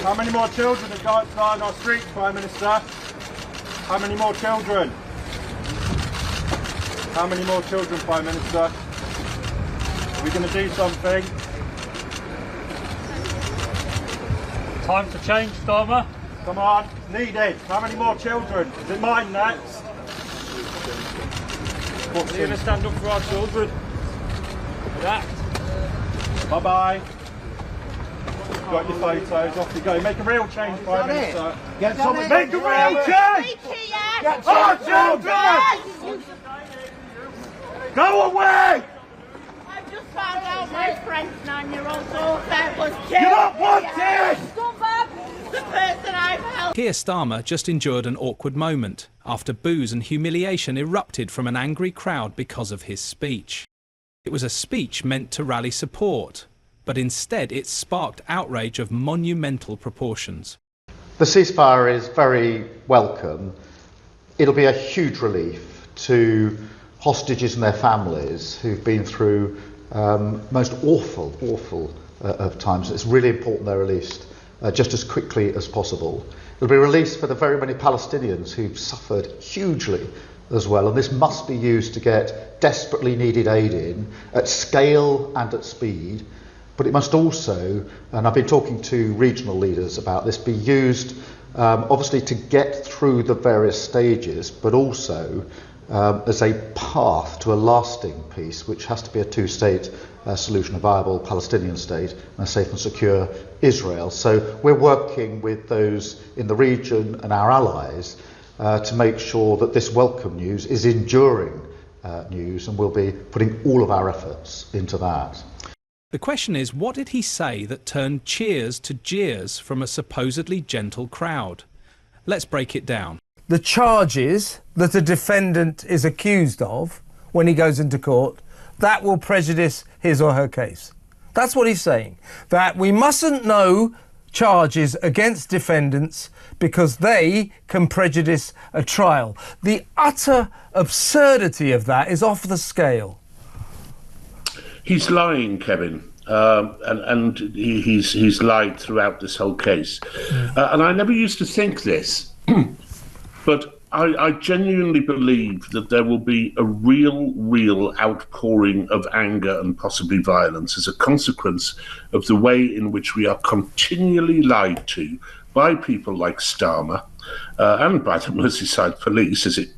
How many more children have died on our streets, Prime Minister? How many more children? How many more children, Prime Minister? Are we going to do something? Time for change, Starmer. Come on, needed. How many more children? Is it mine next? We're going to stand up for our children. Act. Bye-bye. Got your photos, off you go. Make a real change, Prime Minister. Get someone. Make a real change! Get Our children! Go away! I just found out my friend's 9-year-old daughter was killed. You're not wanted! Scumbag! The person I've helped. Keir Starmer just endured an awkward moment after boos and humiliation erupted from an angry crowd because of his speech. It was a speech meant to rally support, but instead it sparked outrage of monumental proportions. The ceasefire is very welcome. It'll be a huge relief to hostages and their families who've been through most awful of times. It's really important they're released just as quickly as possible. It'll be released for the very many Palestinians who've suffered hugely as well, and this must be used to get desperately needed aid in at scale and at speed. But it must also, and I've been talking to regional leaders about this, be used obviously to get through the various stages, but also as a path to a lasting peace, which has to be a two-state solution, a viable Palestinian state and a safe and secure Israel. So we're working with those in the region and our allies to make sure that this welcome news is enduring news, and we'll be putting all of our efforts into that. The question is, what did he say that turned cheers to jeers from a supposedly gentle crowd? Let's break it down. The charges that a defendant is accused of when he goes into court, that will prejudice his or her case. That's what he's saying. That we mustn't know charges against defendants because they can prejudice a trial. The utter absurdity of that is off the scale. He's lying, Kevin. And he's lied throughout this whole case. And I never used to think this, but I genuinely believe that there will be a real outpouring of anger and possibly violence as a consequence of the way in which we are continually lied to by people like Starmer and by the Merseyside police, as it.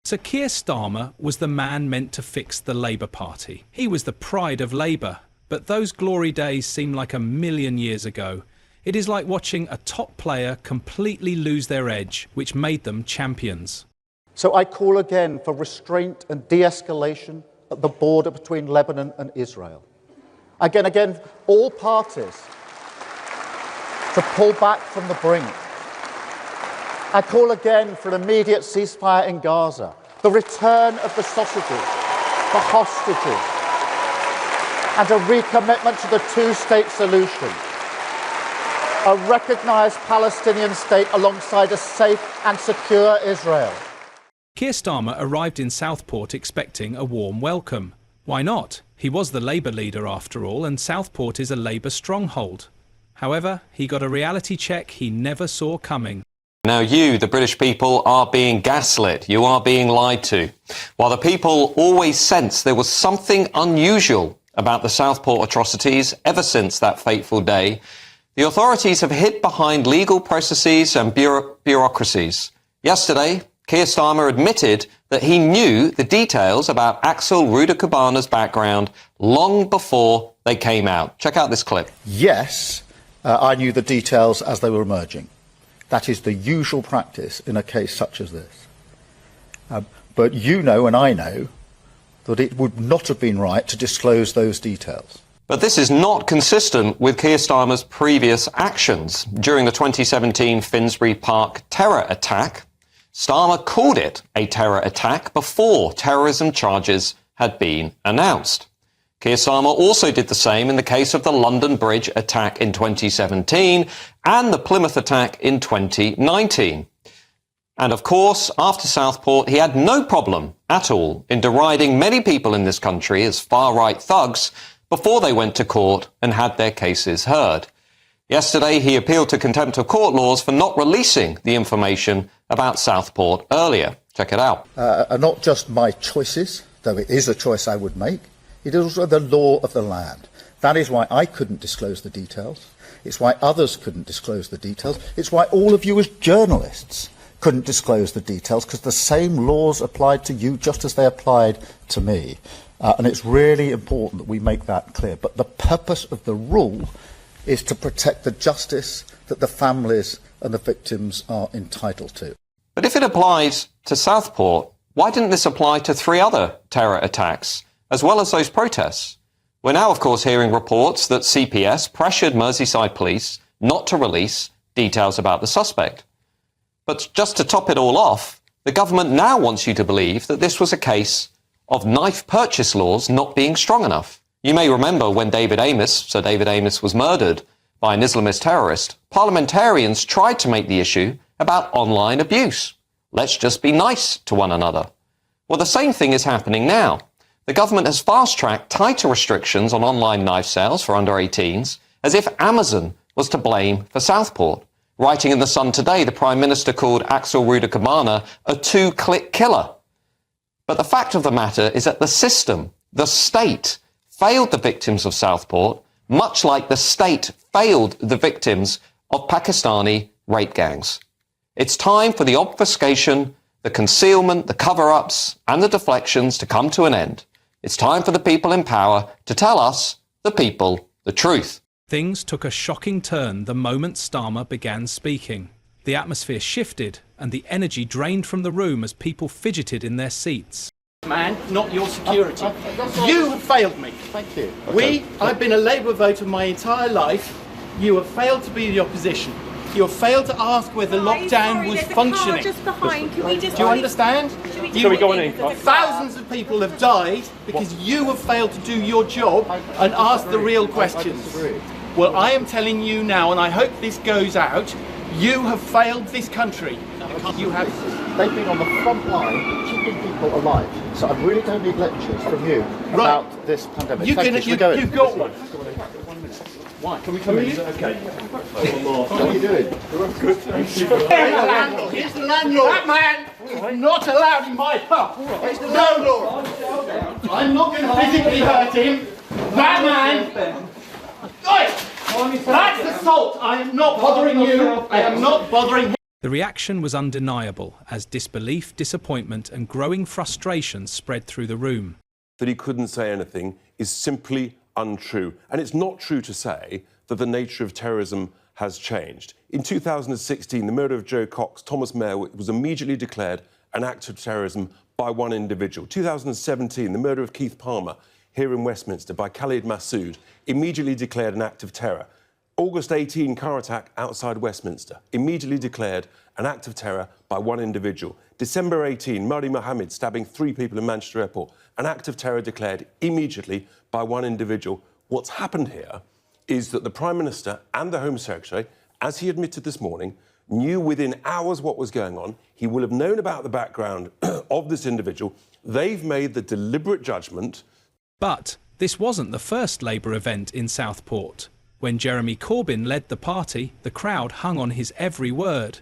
So Keir Starmer was the man meant to fix the Labour Party. He was the pride of Labour, but those glory days seem like a million years ago. It is like watching a top player completely lose their edge, which made them champions. So I call again for restraint and de-escalation at the border between Lebanon and Israel. Again, all parties to pull back from the brink. I call again for an immediate ceasefire in Gaza, the return of the sausages, the hostages, and a recommitment to the two-state solution. A recognised Palestinian state alongside a safe and secure Israel. Keir Starmer arrived in Southport expecting a warm welcome. Why not? He was the Labour leader after all, and Southport is a Labour stronghold. However, he got a reality check he never saw coming. Now you, the British people, are being gaslit. You are being lied to. While the people always sensed there was something unusual about the Southport atrocities ever since that fateful day, the authorities have hid behind legal processes and bureaucracies. Yesterday, Keir Starmer admitted that he knew the details about Axel Ruda-Cabana's background long before they came out. Check out this clip. Yes, I knew the details as they were emerging. That is the usual practice in a case such as this. But you know and I know that it would not have been right to disclose those details. But this is not consistent with Keir Starmer's previous actions. During the 2017 Finsbury Park terror attack, Starmer called it a terror attack before terrorism charges had been announced. Keir Starmer also did the same in the case of the London Bridge attack in 2017 and the Plymouth attack in 2019. And of course, after Southport, he had no problem at all in deriding many people in this country as far-right thugs before they went to court and had their cases heard. Yesterday, he appealed to contempt of court laws for not releasing the information about Southport earlier. Check it out. Are not just my choices, though it is a choice I would make, it is also the law of the land. That is why I couldn't disclose the details. It's why others couldn't disclose the details. It's why all of you as journalists couldn't disclose the details, because the same laws applied to you just as they applied to me. And it's really important that we make that clear. But the purpose of the rule is to protect the justice that the families and the victims are entitled to. But if it applies to Southport, why didn't this apply to 3 other terror attacks, as well as those protests? We're now, of course, hearing reports that CPS pressured Merseyside police not to release details about the suspect. But just to top it all off, the government now wants you to believe that this was a case of knife purchase laws not being strong enough. You may remember when Sir David Amess was murdered by an Islamist terrorist, parliamentarians tried to make the issue about online abuse. Let's just be nice to one another. Well, the same thing is happening now. The government has fast-tracked tighter restrictions on online knife sales for under 18s, as if Amazon was to blame for Southport. Writing in The Sun today, the Prime Minister called Axel Ruder-Kabana a 2-click killer. But the fact of the matter is that the system, the state, failed the victims of Southport, much like the state failed the victims of Pakistani rape gangs. It's time for the obfuscation, the concealment, the cover-ups, and the deflections to come to an end. It's time for the people in power to tell us, the people, the truth. Things took a shocking turn the moment Starmer began speaking. The atmosphere shifted and the energy drained from the room as people fidgeted in their seats. Man, not your security. You have failed me. Thank you. I've been a Labour voter my entire life. You have failed to be the opposition. You have failed to ask whether lockdown was functioning. Just behind. Can we just Do you understand? Shall we go on in? Thousands of people have died because you have failed to do your job and ask the real questions. Well, I am telling you now, and I hope this goes out, you have failed this country. You have. They've been on the front line keeping people alive. So I really don't need lectures from you about this pandemic. You've got one. Why? Can we come in? Okay. What are you doing? Good. He's the landlord. That man is not allowed in my pub. He's the landlord. I'm not going to physically hurt him. That man. That's assault. I am not bothering you. I am not bothering him. The reaction was undeniable as disbelief, disappointment and growing frustration spread through the room. That he couldn't say anything is simply untrue. And it's not true to say that the nature of terrorism has changed. In 2016, the murder of Joe Cox, Thomas Mayer was immediately declared an act of terrorism by one individual. 2017, the murder of Keith Palmer here in Westminster by Khalid Massoud, immediately declared an act of terror. August 18 car attack outside Westminster, immediately declared an act of terror by one individual. December 18, Murray Mohammed stabbing 3 people in Manchester Airport, an act of terror declared immediately by one individual. What's happened here is that the Prime Minister and the Home Secretary, as he admitted this morning, knew within hours what was going on. He will have known about the background of this individual. They've made the deliberate judgment. But this wasn't the first Labour event in Southport. When Jeremy Corbyn led the party, the crowd hung on his every word.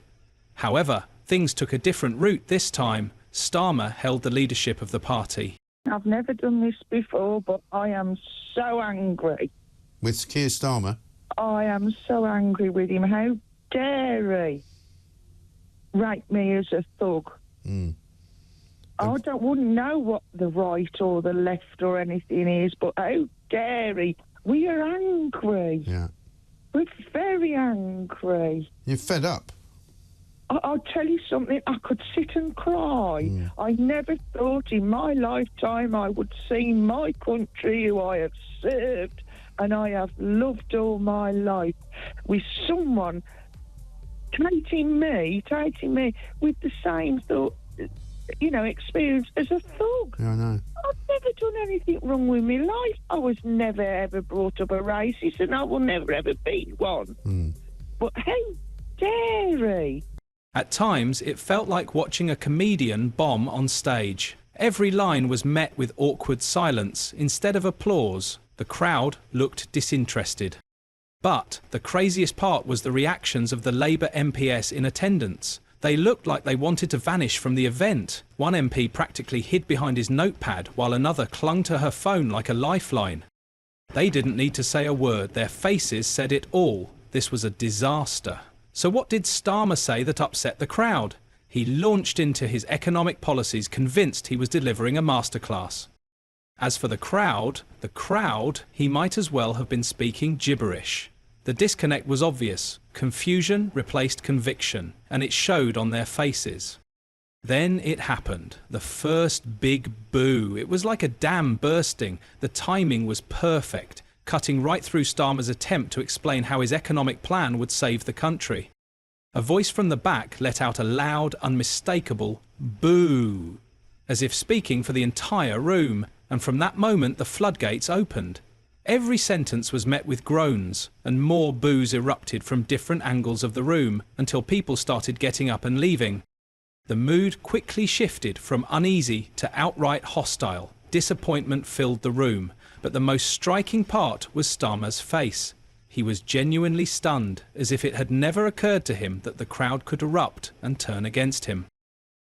However, things took a different route this time. Starmer held the leadership of the party. I've never done this before, but I am so angry. With Keir Starmer? I am so angry with him. How dare he rate me as a thug? I wouldn't know what the right or the left or anything is, but how dare he? We are angry. Yeah. We're very angry. You're fed up? I'll tell you something, I could sit and cry. I never thought in my lifetime I would see my country, who I have served and I have loved all my life, with someone treating me with the same thought, experience as a thug. Yeah, I know. I've never done anything wrong with my life. I was never ever brought up a racist, and I will never ever be one. But how dare he? At times, it felt like watching a comedian bomb on stage. Every line was met with awkward silence instead of applause. The crowd looked disinterested. But the craziest part was the reactions of the Labour MPs in attendance. They looked like they wanted to vanish from the event. One MP practically hid behind his notepad while another clung to her phone like a lifeline. They didn't need to say a word, their faces said it all. This was a disaster. So what did Starmer say that upset the crowd? He launched into his economic policies convinced he was delivering a masterclass. As for the crowd, he might as well have been speaking gibberish. The disconnect was obvious. Confusion replaced conviction, and it showed on their faces. Then it happened. The first big boo. It was like a dam bursting. The timing was perfect, cutting right through Starmer's attempt to explain how his economic plan would save the country. A voice from the back let out a loud, unmistakable boo, as if speaking for the entire room, and from that moment the floodgates opened. Every sentence was met with groans, and more boos erupted from different angles of the room, until people started getting up and leaving. The mood quickly shifted from uneasy to outright hostile. Disappointment filled the room, but the most striking part was Starmer's face. He was genuinely stunned, as if it had never occurred to him that the crowd could erupt and turn against him.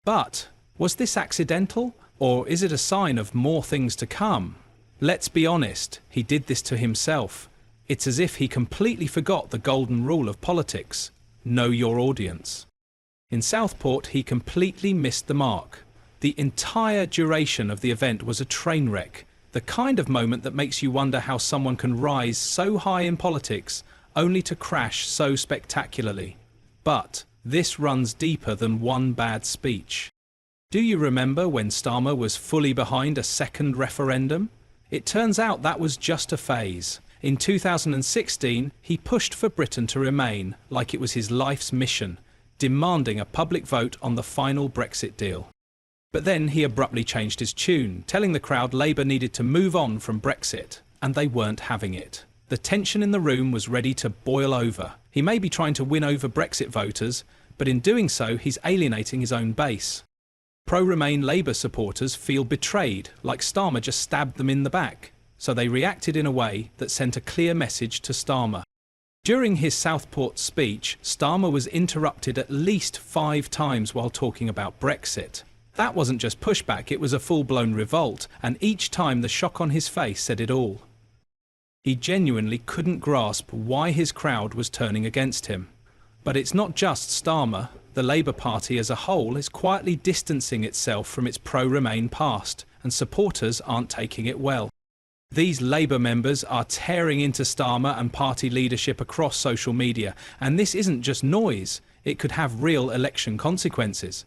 But was this accidental, or is it a sign of more things to come? Let's be honest, he did this to himself. It's as if he completely forgot the golden rule of politics: know your audience. In Southport, he completely missed the mark. The entire duration of the event was a train wreck, the kind of moment that makes you wonder how someone can rise so high in politics only to crash so spectacularly. But this runs deeper than one bad speech. Do you remember when Starmer was fully behind a second referendum? It turns out that was just a phase. In 2016, he pushed for Britain to remain, like it was his life's mission, demanding a public vote on the final Brexit deal. But then he abruptly changed his tune, telling the crowd Labour needed to move on from Brexit, and they weren't having it. The tension in the room was ready to boil over. He may be trying to win over Brexit voters, but in doing so, he's alienating his own base. Pro-Remain Labour supporters feel betrayed, like Starmer just stabbed them in the back, so they reacted in a way that sent a clear message to Starmer. During his Southport speech, Starmer was interrupted at least 5 times while talking about Brexit. That wasn't just pushback, it was a full-blown revolt, and each time the shock on his face said it all. He genuinely couldn't grasp why his crowd was turning against him. But it's not just Starmer. The Labour Party as a whole is quietly distancing itself from its pro-Remain past, and supporters aren't taking it well. These Labour members are tearing into Starmer and party leadership across social media, and this isn't just noise, it could have real election consequences.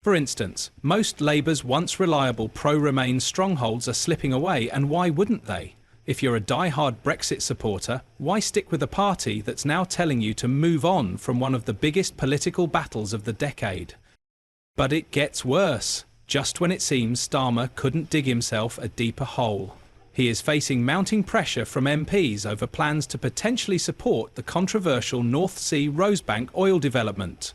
For instance, most Labour's once reliable pro-Remain strongholds are slipping away, and why wouldn't they? If you're a die-hard Brexit supporter, why stick with a party that's now telling you to move on from one of the biggest political battles of the decade? But it gets worse. Just when it seems Starmer couldn't dig himself a deeper hole. He is facing mounting pressure from MPs over plans to potentially support the controversial North Sea Rosebank oil development.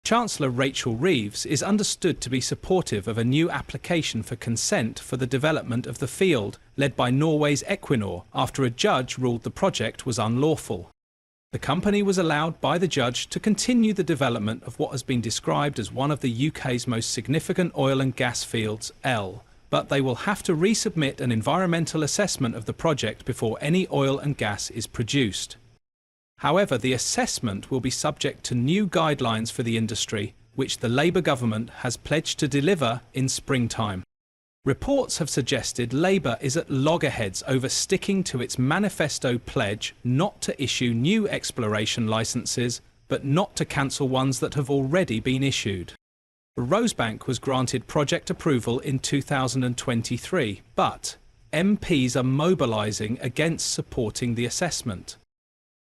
Chancellor Rachel Reeves is understood to be supportive of a new application for consent for the development of the field, led by Norway's Equinor, after a judge ruled the project was unlawful. The company was allowed by the judge to continue the development of what has been described as one of the UK's most significant oil and gas fields, but they will have to resubmit an environmental assessment of the project before any oil and gas is produced. However, the assessment will be subject to new guidelines for the industry, which the Labour government has pledged to deliver in springtime. Reports have suggested Labour is at loggerheads over sticking to its manifesto pledge not to issue new exploration licences, but not to cancel ones that have already been issued. Rosebank was granted project approval in 2023, but MPs are mobilising against supporting the assessment.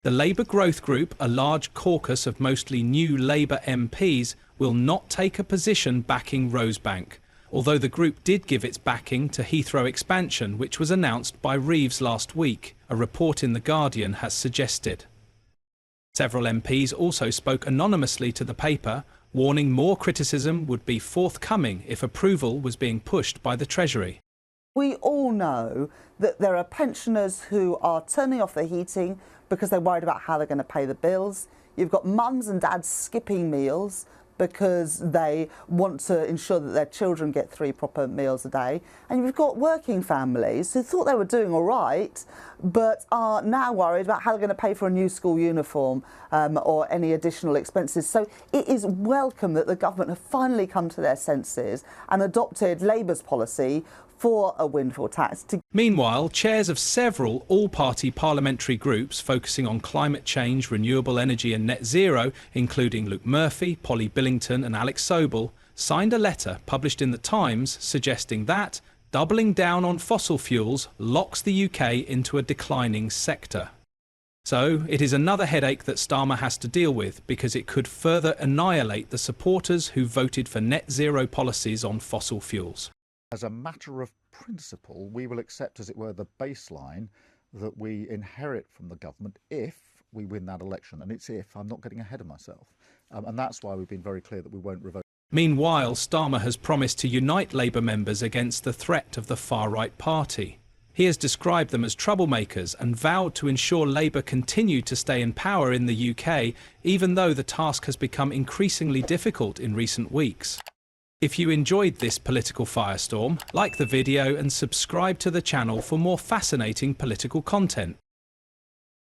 The Labour Growth Group, a large caucus of mostly new Labour MPs, will not take a position backing Rosebank, although the group did give its backing to Heathrow expansion, which was announced by Reeves last week, a report in The Guardian has suggested. Several MPs also spoke anonymously to the paper, warning more criticism would be forthcoming if approval was being pushed by the Treasury. We all know that there are pensioners who are turning off the heating because they're worried about how they're going to pay the bills. You've got mums and dads skipping meals because they want to ensure that their children get 3 proper meals a day. And you've got working families who thought they were doing all right, but are now worried about how they're going to pay for a new school uniform or any additional expenses. So it is welcome that the government have finally come to their senses and adopted Labour's policy for a windfall tax. Meanwhile, chairs of several all-party parliamentary groups focusing on climate change, renewable energy and net zero, including Luke Murphy, Polly Billington and Alex Sobel, signed a letter published in The Times suggesting that doubling down on fossil fuels locks the UK into a declining sector. So it is another headache that Starmer has to deal with, because it could further annihilate the supporters who voted for net zero policies on fossil fuels. As a matter of principle, we will accept, as it were, the baseline that we inherit from the government if we win that election. And it's if, I'm not getting ahead of myself. And that's why we've been very clear that we won't revoke. Meanwhile, Starmer has promised to unite Labour members against the threat of the far-right party. He has described them as troublemakers and vowed to ensure Labour continue to stay in power in the UK, even though the task has become increasingly difficult in recent weeks. If you enjoyed this political firestorm, like the video and subscribe to the channel for more fascinating political content.